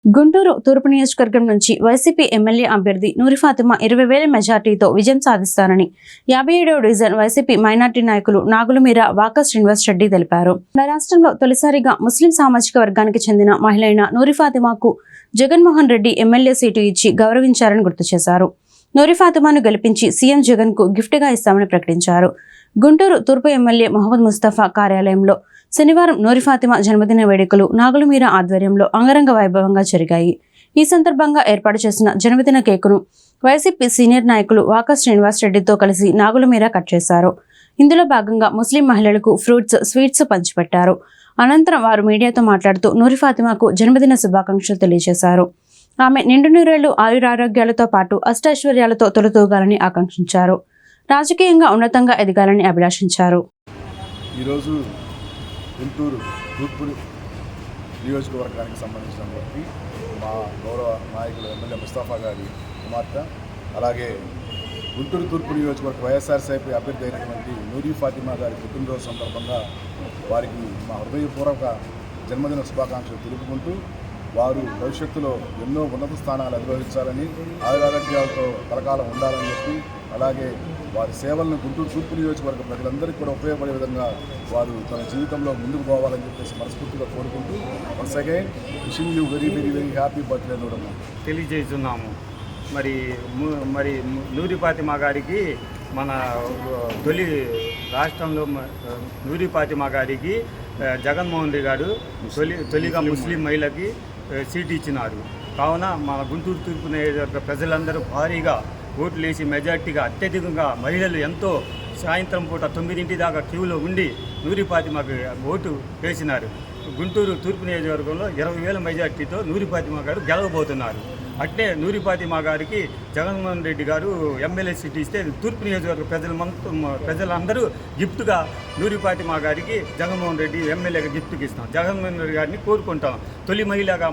గుంటూరు తూర్పు నియోజకవర్గం నుంచి వైసీపీ ఎమ్మెల్యే అభ్యర్థి నూరి ఫాతిమా 20,000 మెజార్టీతో విజయం సాధిస్తారని 57వ డివిజన్ వైసీపీ మైనార్టీ నాయకులు నాగులమీర వాకా శ్రీనివాస్ రెడ్డి తెలిపారు. మన రాష్ట్రంలో తొలిసారిగా ముస్లిం సామాజిక వర్గానికి చెందిన మహిళైన నూరి ఫాతిమాకు జగన్మోహన్ రెడ్డి ఎమ్మెల్యే సీటు ఇచ్చి గౌరవించారని గుర్తు చేశారు. నూరి ఫాతిమాను గెలిపించి సీఎం జగన్ కు గిఫ్ట్గా ఇస్తామని ప్రకటించారు. గుంటూరు తూర్పు ఎమ్మెల్యే మహమ్మద్ ముస్తఫా కార్యాలయంలో శనివారం నూరి ఫాతిమా జన్మదిన వేడుకలు నాగులమీర ఆధ్వర్యంలో అంగరంగ వైభవంగా జరిగాయి. ఈ సందర్భంగా ఏర్పాటు చేసిన జన్మదిన కేకును వైసీపీ సీనియర్ నాయకులు వాకా శ్రీనివాస్ రెడ్డితో కలిసి నాగులమీర కట్ చేశారు. ఇందులో భాగంగా ముస్లిం మహిళలకు ఫ్రూట్స్, స్వీట్స్ పంచిపెట్టారు. అనంతరం వారు మీడియాతో మాట్లాడుతూ నూరి ఫాతిమాకు జన్మదిన శుభాకాంక్షలు తెలియజేశారు. ఆమె నిండు నూరేళ్లు ఆయురారోగ్యాలతో పాటు అష్టైశ్వర్యాలతో తొలతూగాలని ఆకాంక్షించారు. రాజకీయంగా ఉన్నతంగా ఎదగాలని అభిలాషించారు. ఈరోజు గుంటూరు తూర్పు నియోజకవర్గానికి సంబంధించినటువంటి మా గౌరవ నాయకులు ఎమ్మెల్యే ముస్తఫా గారి కుమార్తె, అలాగే గుంటూరు తూర్పు నియోజకవర్గ వైఎస్ఆర్సీపీ అభ్యర్థి అయినటువంటి నూరి ఫాతిమా గారి పుట్టినరోజు సందర్భంగా వారికి మా హృదయపూర్వక జన్మదిన శుభాకాంక్షలు తెలుపుకుంటూ వారు భవిష్యత్తులో ఎన్నో ఉన్నత స్థానాలు అధిరోహించాలని, ఆయురారోగ్యాలతో కలకాలం ఉండాలని చెప్పి, అలాగే వారి సేవలను గుంటూరు తూర్పు నియోజకవర్గ ప్రజలందరికీ కూడా ఉపయోగపడే విధంగా వారు తన జీవితంలో ముందుకు పోవాలని చెప్పేసి మనస్ఫూర్తిగా కోరుకుంటూ once again wishing you very very very happy birthday Nooramma తెలియజేస్తున్నాము. మరి నూరి ఫాతిమా గారికి మన తొలి రాష్ట్రంలో నూరి ఫాతిమా గారికి జగన్మోహన్ రెడ్డి గారు తొలిగా ముస్లిం మహిళకి సీటు ఇచ్చినారు. కావున మా గుంటూరు తూర్పు నియోజకవర్గ ప్రజలందరూ భారీగా ఓట్లు వేసి మెజార్టీగా అత్యధికంగా మహిళలు ఎంతో సాయంత్రం పూట 9 దాకా క్యూలో ఉండి నూరి ఫాతిమాకు ఓటు వేసినారు. గుంటూరు తూర్పు నియోజకవర్గంలో 20,000 మెజార్టీతో నూరి ఫాతిమా గారు గెలవబోతున్నారు. అట్లే నూరి ఫాతిమా గారికి జగన్మోహన్ రెడ్డి గారు ఎమ్మెల్యే సీట్ ఇస్తే తూర్పు నియోజకవర్గ ప్రజలందరూ గిఫ్ట్గా నూరి ఫాతిమా గారికి జగన్మోహన్ రెడ్డి ఎమ్మెల్యేగా గిఫ్ట్కి ఇస్తాం. జగన్మోహన్ రెడ్డి గారిని కోరుకుంటాం తొలి మహిళగా